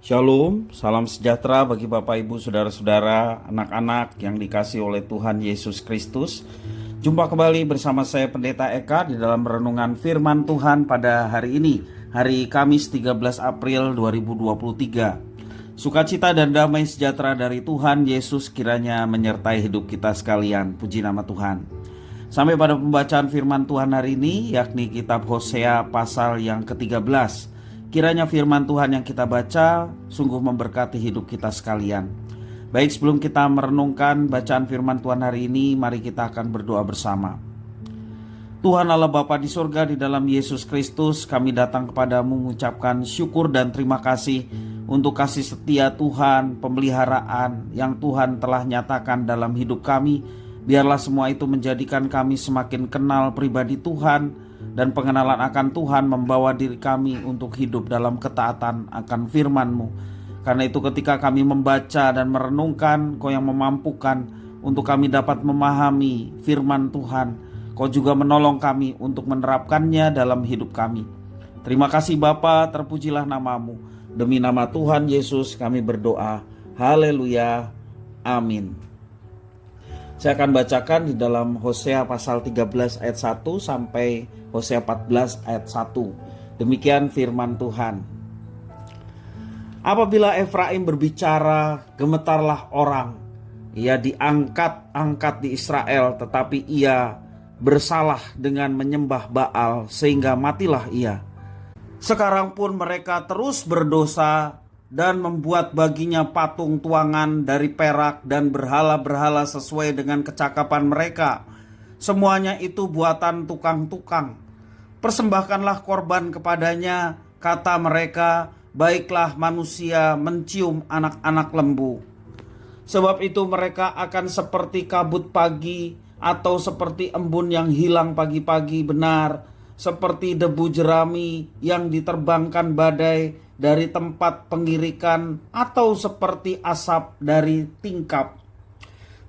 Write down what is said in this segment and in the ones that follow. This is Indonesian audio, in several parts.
Shalom, salam sejahtera bagi Bapak Ibu Saudara-saudara, anak-anak yang dikasihi oleh Tuhan Yesus Kristus. Jumpa kembali bersama saya Pendeta Eka di dalam renungan firman Tuhan pada hari ini, hari Kamis 13 April 2023. Sukacita dan damai sejahtera dari Tuhan Yesus kiranya menyertai hidup kita sekalian. Puji nama Tuhan. Sampai pada pembacaan firman Tuhan hari ini, yakni kitab Hosea pasal yang ke-13. Kiranya firman Tuhan yang kita baca sungguh memberkati hidup kita sekalian. Baik, sebelum kita merenungkan bacaan firman Tuhan hari ini, mari kita akan berdoa bersama. Tuhan Allah Bapa di surga, di dalam Yesus Kristus, kami datang kepadamu mengucapkan syukur dan terima kasih untuk kasih setia Tuhan, pemeliharaan yang Tuhan telah nyatakan dalam hidup kami. Biarlah semua itu menjadikan kami semakin kenal pribadi Tuhan, dan pengenalan akan Tuhan membawa diri kami untuk hidup dalam ketaatan akan firman-Mu. Karena itu ketika kami membaca dan merenungkan, Kau yang memampukan untuk kami dapat memahami firman Tuhan. Kau juga menolong kami untuk menerapkannya dalam hidup kami. Terima kasih Bapa, terpujilah nama-Mu. Demi nama Tuhan Yesus kami berdoa. Haleluya. Amin. Saya akan bacakan di dalam Hosea pasal 13 ayat 1 sampai Hosea 14 ayat 1. Demikian firman Tuhan. Apabila Efraim berbicara, gemetarlah orang. Ia diangkat-angkat di Israel, tetapi ia bersalah dengan menyembah Baal, sehingga matilah ia. Sekarang pun mereka terus berdosa dan membuat baginya patung tuangan dari perak dan berhala-berhala sesuai dengan kecakapan mereka. Semuanya itu buatan tukang-tukang. Persembahkanlah korban kepadanya, kata mereka, baiklah manusia mencium anak-anak lembu. Sebab itu mereka akan seperti kabut pagi atau seperti embun yang hilang pagi-pagi, benar seperti debu jerami yang diterbangkan badai dari tempat pengirikan, atau seperti asap dari tingkap.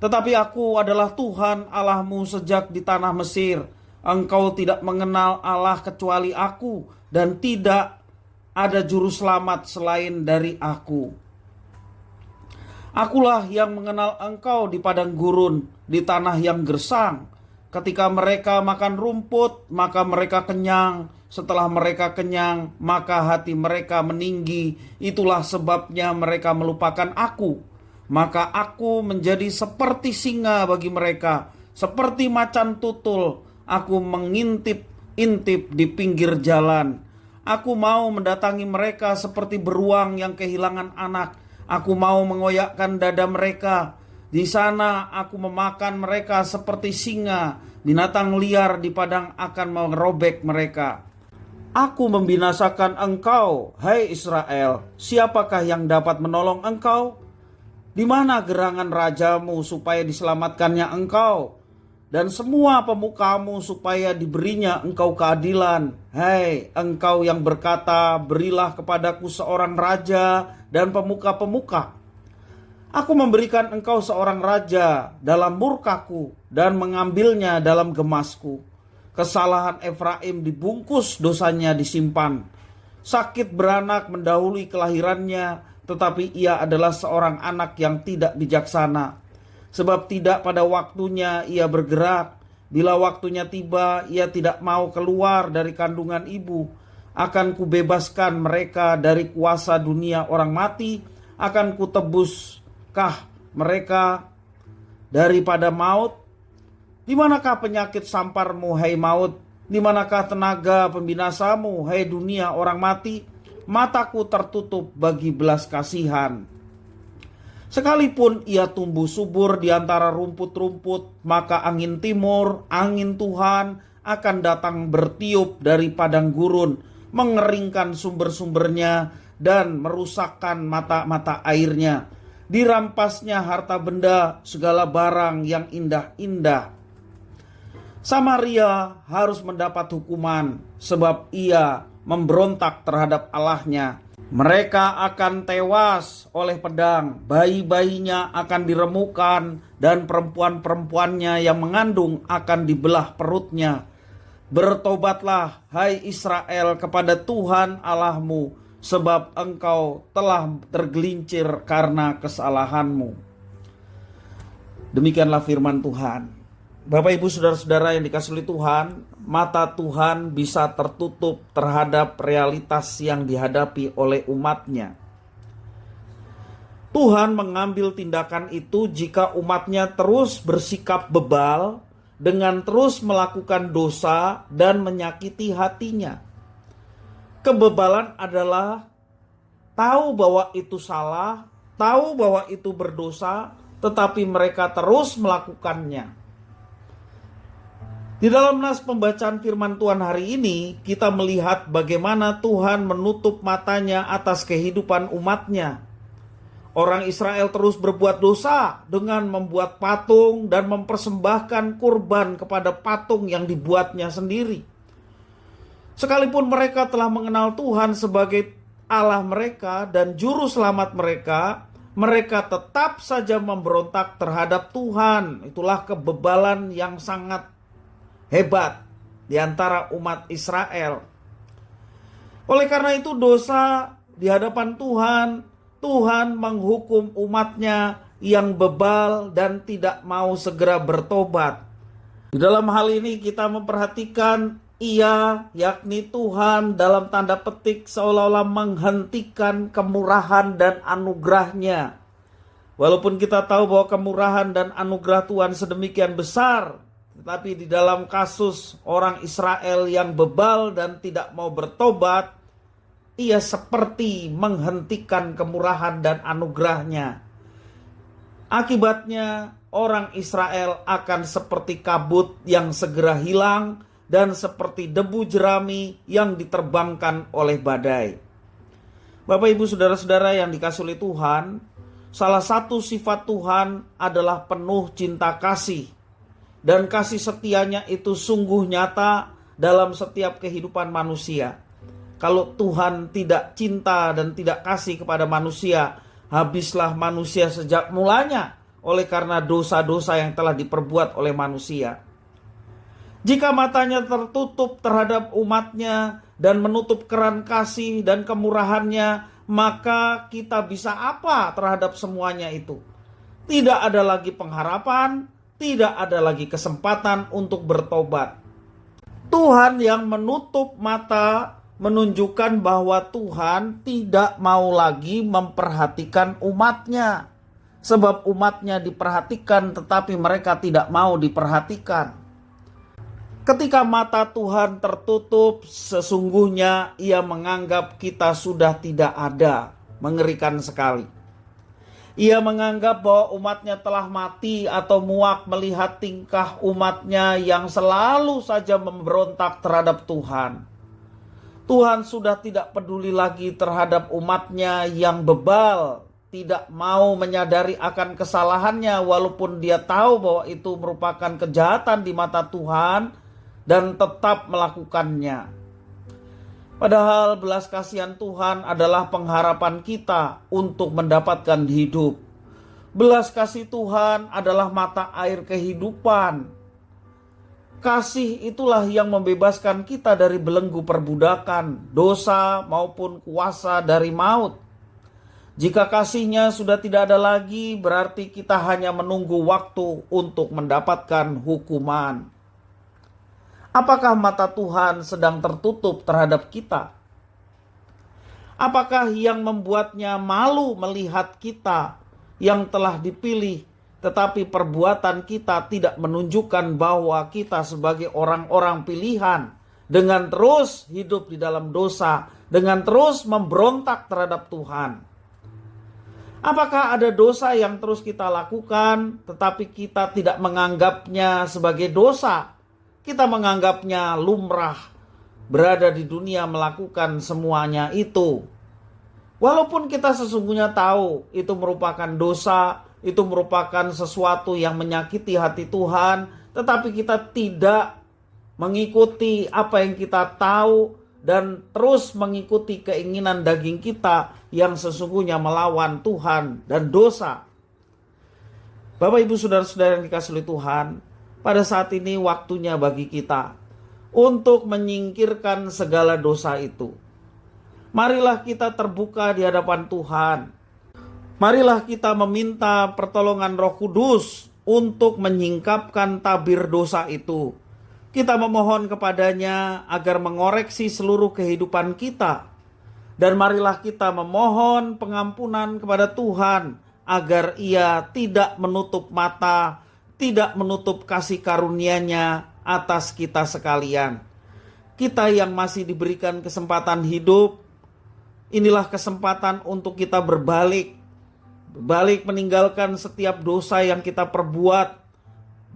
Tetapi aku adalah Tuhan Allahmu sejak di tanah Mesir. Engkau tidak mengenal Allah kecuali aku, dan tidak ada juru selamat selain dari aku. Akulah yang mengenal engkau di padang gurun, di tanah yang gersang. Ketika mereka makan rumput, maka mereka kenyang. Setelah mereka kenyang, maka hati mereka meninggi. Itulah sebabnya mereka melupakan aku. Maka aku menjadi seperti singa bagi mereka, seperti macan tutul. Aku mengintip-intip di pinggir jalan. Aku mau mendatangi mereka seperti beruang yang kehilangan anak. Aku mau mengoyakkan dada mereka. Di sana aku memakan mereka seperti singa. Binatang liar di padang akan merobek mereka. Aku membinasakan engkau, hai Israel. Siapakah yang dapat menolong engkau? Di mana gerangan rajamu supaya diselamatkannya engkau? Dan semua pemukamu supaya diberinya engkau keadilan. Hai engkau yang berkata, berilah kepadaku seorang raja dan pemuka-pemuka. Aku memberikan engkau seorang raja dalam murkaku dan mengambilnya dalam gemasku. Kesalahan Efraim dibungkus, dosanya disimpan. Sakit beranak mendahului kelahirannya, tetapi ia adalah seorang anak yang tidak bijaksana. Sebab tidak pada waktunya ia bergerak. Bila waktunya tiba, ia tidak mau keluar dari kandungan ibu. Akan kubebaskan mereka dari kuasa dunia orang mati. Akan kutebuskah mereka daripada maut? Di manakah penyakit samparmu, hai maut? Di manakah tenaga pembinasamu, hai dunia orang mati? Mataku tertutup bagi belas kasihan. Sekalipun ia tumbuh subur di antara rumput-rumput, maka angin timur, angin Tuhan akan datang bertiup dari padang gurun, mengeringkan sumber-sumbernya dan merusakkan mata-mata airnya. Dirampasnya harta benda, segala barang yang indah-indah. Samaria harus mendapat hukuman sebab ia memberontak terhadap Allahnya. Mereka akan tewas oleh pedang, bayi-bayinya akan diremukan, dan perempuan-perempuannya yang mengandung akan dibelah perutnya. Bertobatlah, hai Israel, kepada Tuhan Allahmu, sebab engkau telah tergelincir karena kesalahanmu. Demikianlah firman Tuhan. Bapak Ibu saudara-saudara yang dikasihi oleh Tuhan, mata Tuhan bisa tertutup terhadap realitas yang dihadapi oleh umatnya. Tuhan mengambil tindakan itu jika umatnya terus bersikap bebal dengan terus melakukan dosa dan menyakiti hatinya. Kebebalan adalah tahu bahwa itu salah, tahu bahwa itu berdosa, tetapi mereka terus melakukannya. Di dalam nas pembacaan firman Tuhan hari ini, kita melihat bagaimana Tuhan menutup matanya atas kehidupan umatnya. Orang Israel terus berbuat dosa dengan membuat patung dan mempersembahkan kurban kepada patung yang dibuatnya sendiri. Sekalipun mereka telah mengenal Tuhan sebagai Allah mereka dan juru selamat mereka, mereka tetap saja memberontak terhadap Tuhan. Itulah kebebalan yang sangat hebat di antara umat Israel. Oleh karena itu dosa di hadapan Tuhan menghukum umatnya yang bebal dan tidak mau segera bertobat. Di dalam hal ini kita memperhatikan yakni Tuhan dalam tanda petik seolah-olah menghentikan kemurahan dan anugerahnya. Walaupun kita tahu bahwa kemurahan dan anugerah Tuhan sedemikian besar, tetapi di dalam kasus orang Israel yang bebal dan tidak mau bertobat, ia seperti menghentikan kemurahan dan anugerahnya. Akibatnya orang Israel akan seperti kabut yang segera hilang dan seperti debu jerami yang diterbangkan oleh badai. Bapak Ibu saudara-saudara yang dikasihi oleh Tuhan, salah satu sifat Tuhan adalah penuh cinta kasih. Dan kasih setianya itu sungguh nyata dalam setiap kehidupan manusia. Kalau Tuhan tidak cinta dan tidak kasih kepada manusia, habislah manusia sejak mulanya oleh karena dosa-dosa yang telah diperbuat oleh manusia. Jika matanya tertutup terhadap umatnya dan menutup keran kasih dan kemurahannya, maka kita bisa apa terhadap semuanya itu? Tidak ada lagi pengharapan, tidak ada lagi kesempatan untuk bertobat. Tuhan yang menutup mata menunjukkan bahwa Tuhan tidak mau lagi memperhatikan umatnya. Sebab umatnya diperhatikan tetapi mereka tidak mau diperhatikan. Ketika mata Tuhan tertutup, sesungguhnya ia menganggap kita sudah tidak ada. Mengerikan sekali. Ia menganggap bahwa umatnya telah mati atau muak melihat tingkah umatnya yang selalu saja memberontak terhadap Tuhan. Tuhan sudah tidak peduli lagi terhadap umatnya yang bebal, tidak mau menyadari akan kesalahannya walaupun dia tahu bahwa itu merupakan kejahatan di mata Tuhan dan tetap melakukannya. Padahal belas kasihan Tuhan adalah pengharapan kita untuk mendapatkan hidup. Belas kasih Tuhan adalah mata air kehidupan. Kasih itulah yang membebaskan kita dari belenggu perbudakan, dosa maupun kuasa dari maut. Jika kasihnya sudah tidak ada lagi, berarti kita hanya menunggu waktu untuk mendapatkan hukuman. Apakah mata Tuhan sedang tertutup terhadap kita? Apakah yang membuatnya malu melihat kita yang telah dipilih, tetapi perbuatan kita tidak menunjukkan bahwa kita sebagai orang-orang pilihan dengan terus hidup di dalam dosa, dengan terus memberontak terhadap Tuhan? Apakah ada dosa yang terus kita lakukan tetapi kita tidak menganggapnya sebagai dosa? Kita menganggapnya lumrah, berada di dunia melakukan semuanya itu. Walaupun kita sesungguhnya tahu itu merupakan dosa, itu merupakan sesuatu yang menyakiti hati Tuhan, tetapi kita tidak mengikuti apa yang kita tahu dan terus mengikuti keinginan daging kita yang sesungguhnya melawan Tuhan dan dosa. Bapak Ibu saudara-saudara yang dikasihi oleh Tuhan, pada saat ini waktunya bagi kita untuk menyingkirkan segala dosa itu. Marilah kita terbuka di hadapan Tuhan. Marilah kita meminta pertolongan Roh Kudus untuk menyingkapkan tabir dosa itu. Kita memohon kepadanya agar mengoreksi seluruh kehidupan kita. Dan marilah kita memohon pengampunan kepada Tuhan agar Ia tidak menutup mata, tidak menutup kasih karunia-Nya atas kita sekalian. Kita yang masih diberikan kesempatan hidup, inilah kesempatan untuk kita berbalik meninggalkan setiap dosa yang kita perbuat,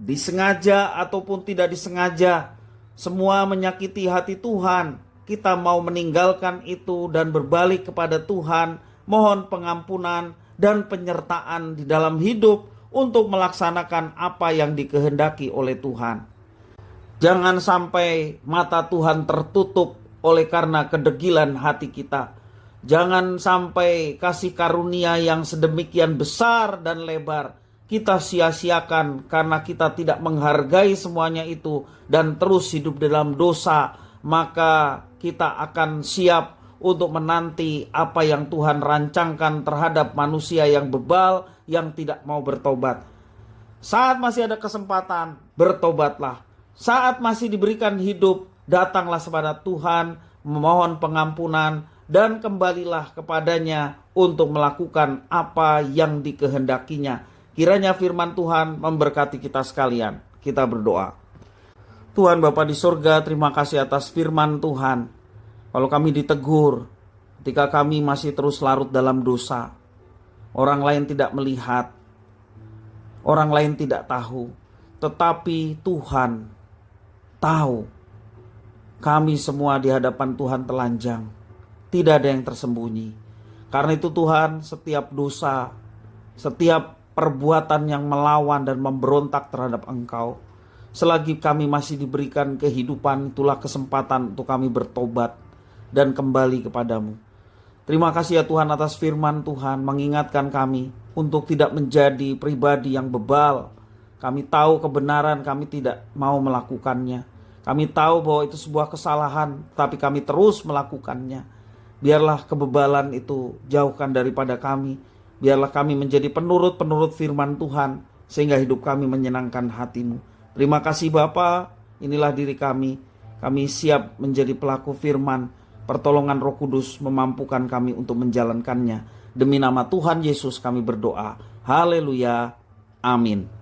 disengaja ataupun tidak disengaja, semua menyakiti hati Tuhan. Kita mau meninggalkan itu dan berbalik kepada Tuhan, mohon pengampunan dan penyertaan di dalam hidup untuk melaksanakan apa yang dikehendaki oleh Tuhan. Jangan sampai mata Tuhan tertutup oleh karena kedegilan hati kita. Jangan sampai kasih karunia yang sedemikian besar dan lebar kita sia-siakan karena kita tidak menghargai semuanya itu dan terus hidup dalam dosa. Maka kita akan siap untuk menanti apa yang Tuhan rancangkan terhadap manusia yang bebal, yang tidak mau bertobat. Saat masih ada kesempatan, bertobatlah. Saat masih diberikan hidup, datanglah kepada Tuhan, memohon pengampunan, dan kembalilah kepadanya untuk melakukan apa yang dikehendakinya. Kiranya firman Tuhan memberkati kita sekalian. Kita berdoa. Tuhan Bapa di surga, terima kasih atas firman Tuhan. Kalau kami ditegur ketika kami masih terus larut dalam dosa, orang lain tidak melihat, orang lain tidak tahu, tetapi Tuhan tahu. Kami semua di hadapan Tuhan telanjang, tidak ada yang tersembunyi. Karena itu Tuhan, setiap dosa, setiap perbuatan yang melawan dan memberontak terhadap Engkau, selagi kami masih diberikan kehidupan, itulah kesempatan untuk kami bertobat dan kembali kepadamu. Terima kasih ya Tuhan atas firman Tuhan mengingatkan kami untuk tidak menjadi pribadi yang bebal. Kami tahu kebenaran, kami tidak mau melakukannya. Kami tahu bahwa itu sebuah kesalahan, tapi kami terus melakukannya. Biarlah kebebalan itu jauhkan daripada kami. Biarlah kami menjadi penurut-penurut firman Tuhan, sehingga hidup kami menyenangkan hati-Mu. Terima kasih Bapa, inilah diri kami. Kami siap menjadi pelaku firman. Pertolongan Roh Kudus memampukan kami untuk menjalankannya. Demi nama Tuhan Yesus kami berdoa. Haleluya. Amin.